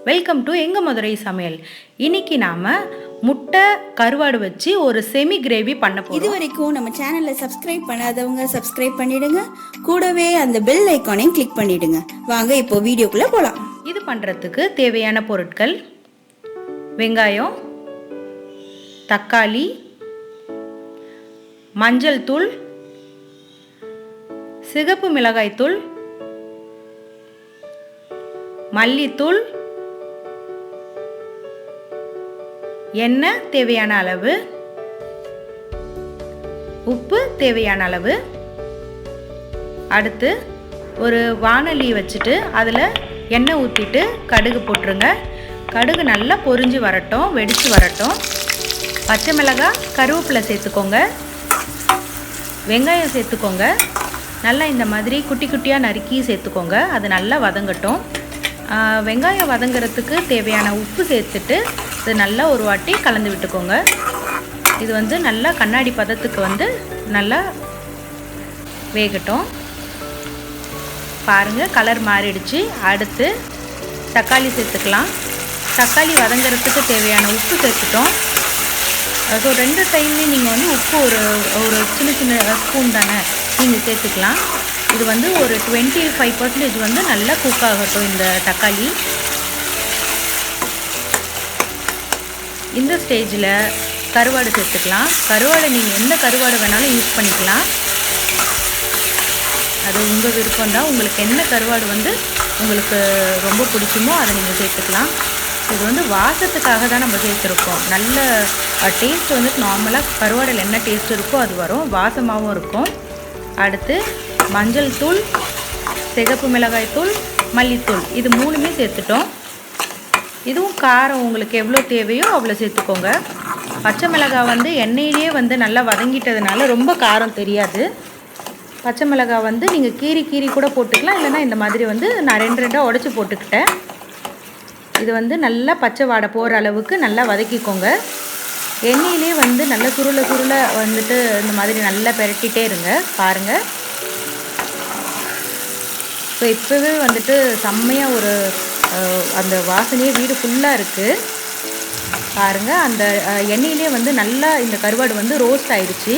Welcome to எங்க மதுரை சமையல். இன்னைக்கு நாம முட்டை கருவாடு வச்சு ஒரு செமி கிரேவி பண்ண போறோம். இது வரைக்கும் நம்ம சேனலை சப்ஸ்கிரைப் பண்ணாதவங்க சப்ஸ்கிரைப் பண்ணிடுங்க. கூடவே அந்த பெல் ஐகானையும் கிளிக் பண்ணிடுங்க. வாங்க இப்போ வீடியோக்குள்ள போலாம். இது பண்றதுக்கு தேவையான பொருட்கள்: வெங்காயம், தக்காளி, மஞ்சள் தூள், சிகப்பு மிளகாய் தூள், மல்லித்தூள், எண்ணெய் தேவையான அளவு, உப்பு தேவையான அளவு. அடுத்து ஒரு வாணலி வச்சுட்டு அதில் எண்ணெய் ஊற்றிட்டு கடுகு போட்டுருங்க. கடுகு நல்லா பொரிஞ்சு வரட்டும், வெடித்து வரட்டும். பச்சை மிளகாய், கருவேப்பிலை சேர்த்துக்கோங்க. வெங்காயம் சேர்த்துக்கோங்க. நல்லா இந்த மாதிரி குட்டி குட்டியாக நறுக்கி சேர்த்துக்கோங்க. அது நல்லா வதங்கட்டும். வெங்காயம் வதங்கிறதுக்கு தேவையான உப்பு சேர்த்துட்டு இது நல்லா ஒரு வாட்டி கலந்து விட்டுக்கோங்க. இது நல்லா கண்ணாடி பதத்துக்கு நல்லா வேகட்டும். பாருங்கள், கலர் மாறிடுச்சு. அடுத்து தக்காளி சேர்த்துக்கலாம். தக்காளி வதங்கிறதுக்கு தேவையான உப்பு சேர்த்துட்டோம். ஸோ 2 டைம்லேயே நீங்கள் உப்பு ஒரு சின்ன சின்ன ஸ்பூன் தானே நீங்கள் சேர்த்துக்கலாம். இது ஒரு 25% நல்லா குக் ஆகட்டும் இந்த தக்காளி. இந்த ஸ்டேஜில் கருவாடு சேர்த்துக்கலாம். கருவாடை நீங்கள் எந்த கருவாடு வேணாலும் யூஸ் பண்ணிக்கலாம். அது உங்கள் விருப்பம் தான். உங்களுக்கு என்ன கருவாடு உங்களுக்கு ரொம்ப பிடிக்குமோ அதை நீங்கள் சேர்த்துக்கலாம். இது வாசத்துக்காக தான் நம்ம சேர்த்துருக்கோம். நல்ல டேஸ்ட் நார்மலாக கருவாடில் என்ன டேஸ்ட் இருக்கோ அது வரும், வாசமாகவும் இருக்கும். அடுத்து மஞ்சள் தூள், சிகப்பு மிளகாய் தூள், மல்லித்தூள், இது 3மே சேர்த்துட்டோம். இதுவும் காரம் உங்களுக்கு எவ்வளோ தேவையோ அவ்வளோ சேர்த்துக்கோங்க. பச்சை மிளகாய் எண்ணெயிலேயே நல்லா வதங்கிட்டதுனால ரொம்ப காரம் தெரியாது. பச்சை மிளகாய் நீங்கள் கீரி கூட போட்டுக்கலாம். இல்லைனா இந்த மாதிரி நான் 2 உடச்சி போட்டுக்கிட்டேன். இது நல்லா பச்சை வாடை போகிற அளவுக்கு நல்லா வதக்கிக்கோங்க. எண்ணெயிலே நல்லா சுருளை இந்த மாதிரி நல்லா பெரட்டிகிட்டே இருங்க. பாருங்கள், ஸோ இப்போவே செம்மையாக ஒரு அந்த வாசனையே வீடு ஃபுல்லாக இருக்குது. பாருங்கள், அந்த எண்ணெயிலே நல்லா இந்த கருவாடு ரோஸ்ட் ஆகிடுச்சு.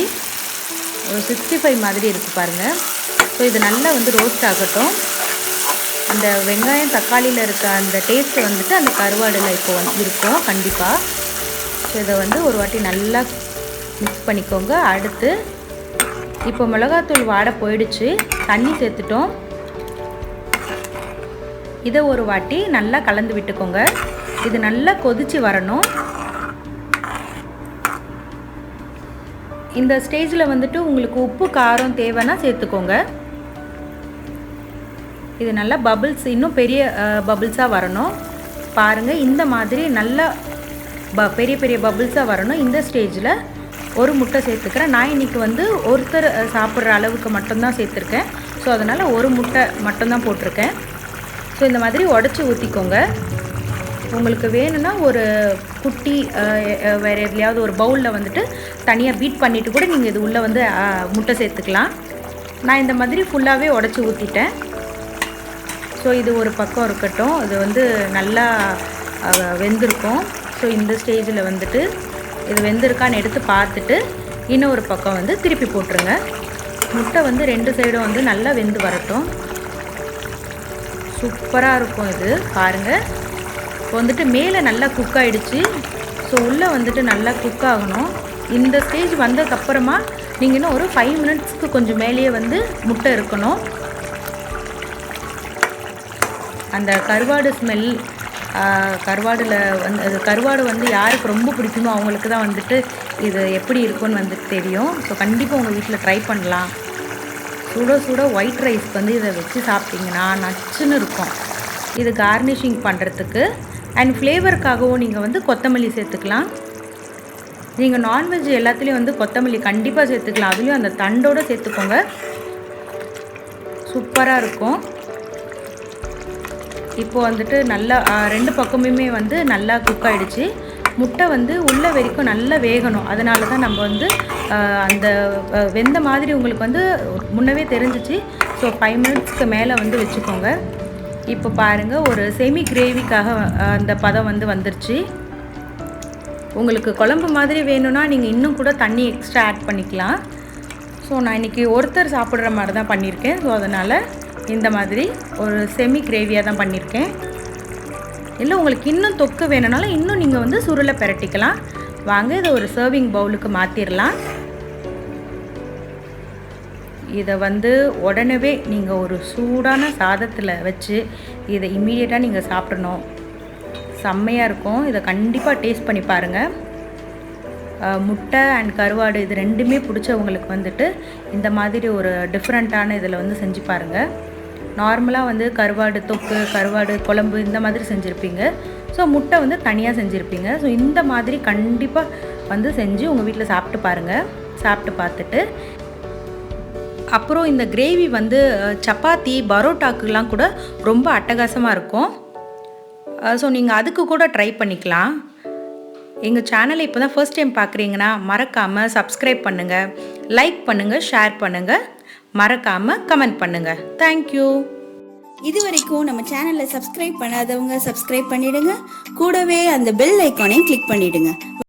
ஒரு 65 மாதிரி இருக்குது பாருங்கள். ஸோ இது நல்லா ரோஸ்ட் ஆகட்டும். அந்த வெங்காயம் தக்காளியில் இருக்க அந்த டேஸ்ட்டு அந்த கருவாடில் இப்போ இருக்கும் கண்டிப்பாக. ஸோ இதை ஒரு வாட்டி நல்லா மிக்ஸ் பண்ணிக்கோங்க. அடுத்து இப்போ மிளகாத்தூள் வாடை போயிடுச்சு, தண்ணி சேர்த்துட்டோம். இதை ஒரு வாட்டி நல்லா கலந்து விட்டுக்கோங்க. இது நல்லா கொதித்து வரணும். இந்த ஸ்டேஜில் உங்களுக்கு உப்பு காரம் தேவைன்னா சேர்த்துக்கோங்க. இது நல்லா பபிள்ஸ், இன்னும் பெரிய பபிள்ஸாக வரணும். பாருங்கள், இந்த மாதிரி நல்லா பெரிய பெரிய பபிள்ஸாக வரணும். இந்த ஸ்டேஜில் ஒரு முட்டை சேர்த்துக்கிறேன். நான் இன்றைக்கி ஒருத்தர் சாப்பிட்ற அளவுக்கு மட்டும்தான் சேர்த்துருக்கேன். ஸோ அதனால் ஒரு முட்டை மட்டும்தான் போட்டிருக்கேன். ஸோ இந்த மாதிரி உடச்சி ஊற்றிக்கோங்க. உங்களுக்கு வேணும்னா ஒரு குட்டி வேறு எதுலையாவது ஒரு பவுலில் தனியாக பீட் பண்ணிவிட்டு கூட நீங்கள் இது உள்ளே முட்டை சேர்த்துக்கலாம். நான் இந்த மாதிரி ஃபுல்லாகவே உடச்சி ஊற்றிட்டேன். ஸோ இது ஒரு பக்கம் இருக்கட்டும். இது நல்லா வெந்திருக்கும். ஸோ இந்த ஸ்டேஜில் இது வெந்திருக்கான்னு எடுத்து பார்த்துட்டு இன்னொரு பக்கம் திருப்பி போட்டுருங்க. முட்டை 2 சைடும் நல்லா வெந்து வரட்டும். சூப்பராக இருக்கும் இது. பாருங்கள், இப்போ மேலே நல்லா குக் ஆகிடுச்சு. ஸோ உள்ளே நல்லா குக் ஆகணும். இந்த ஸ்டேஜ் வந்ததுக்கப்புறமா நீங்கள் இன்னும் ஒரு 5 மினிட்ஸ்க்கு கொஞ்சம் மேலேயே முட்டை இருக்கணும். அந்த கருவாடு ஸ்மெல், கருவாடில் அது கருவாடு யாருக்கு ரொம்ப பிடிக்குமோ அவங்களுக்கு தான் இது எப்படி இருக்குன்னு தெரியும். ஸோ கண்டிப்பாக உங்கள் வீட்டில் ட்ரை பண்ணலாம். சுட சுட ஒயிட் ரைஸ் இதை வச்சு சாப்பிட்டிங்கன்னா நச்சுன்னு இருக்கும். இது கார்னிஷிங் பண்ணுறதுக்கு அண்ட் ஃப்ளேவருக்காகவும் நீங்கள் கொத்தமல்லி சேர்த்துக்கலாம். நீங்கள் நான்வெஜ் எல்லாத்துலேயும் கொத்தமல்லி கண்டிப்பாக சேர்த்துக்கலாம். அதுலேயும் அந்த தண்டோடு சேர்த்துக்கோங்க. சூப்பராக இருக்கும். இப்போது நல்லா 2 பக்கமுமே நல்லா குக் ஆகிடுச்சு. முட்டை உள்ளே வரைக்கும் நல்லா வேகணும். அதனால தான் நம்ம அந்த வெந்த மாதிரி உங்களுக்கு முன்னவே தெரிஞ்சிச்சு. ஸோ 5 மினிட்ஸ்க்கு மேலே வச்சுக்கோங்க. இப்போ பாருங்கள் ஒரு செமி கிரேவிக்காக அந்த பதம் வந்துருச்சு. உங்களுக்கு குழம்பு மாதிரி வேணும்னா நீங்கள் இன்னும் கூட தண்ணி எக்ஸ்ட்ரா ஆட் பண்ணிக்கலாம். ஸோ நான் இன்றைக்கி ஒருத்தர் சாப்பிட்ற மாதிரி தான் பண்ணியிருக்கேன். ஸோ அதனால் இந்த மாதிரி ஒரு செமி கிரேவியாக தான் பண்ணியிருக்கேன். இல்லை உங்களுக்கு இன்னும் தொக்கு வேணும்னாலும் இன்னும் நீங்கள் சுருளை பிரட்டிக்கலாம். வாங்க இதை ஒரு சர்விங் பவுலுக்கு மாற்றிடலாம். இதை உடனே நீங்கள் ஒரு சூடான சாதத்தில் வச்சு இதை இம்மீடியட்டாக நீங்கள் சாப்பிடணும். செம்மையாக இருக்கும். இதை கண்டிப்பாக டேஸ்ட் பண்ணி பாருங்கள். முட்டை அண்ட் கருவாடு இது ரெண்டுமே பிடிச்சவங்களுக்கு இந்த மாதிரி ஒரு டிஃப்ரெண்ட்டான இதில் செஞ்சு பாருங்கள். நார்மலாக கருவாடு தொக்கு, கருவாடு குழம்பு இந்த மாதிரி செஞ்சுருப்பீங்க. ஸோ முட்டை தனியாக செஞ்சுருப்பீங்க. ஸோ இந்த மாதிரி கண்டிப்பாக செஞ்சு உங்கள் வீட்டில் சாப்பிட்டு பாருங்கள். சாப்பிட்டு பார்த்துட்டு அப்புறம் இந்த கிரேவி சப்பாத்தி பரோட்டாக்குலாம் கூட ரொம்ப அட்டகாசமாக இருக்கும். ஸோ நீங்கள் அதுக்கு கூட ட்ரை பண்ணிக்கலாம். எங்கள் சேனலை இப்போ தான் ஃபர்ஸ்ட் டைம் பார்க்குறீங்கன்னா மறக்காமல் சப்ஸ்கிரைப் பண்ணுங்கள், லைக் பண்ணுங்கள், ஷேர் பண்ணுங்கள், மறக்காமல் கமெண்ட் பண்ணுங்கள். தேங்க்யூ. இது வரைக்கும் நம்ம சேனலை சப்ஸ்கிரைப் பண்ணாதவங்க சப்ஸ்கிரைப் பண்ணிடுங்க. கூடவே அந்த பெல் ஐக்கானையும் கிளிக் பண்ணிடுங்க.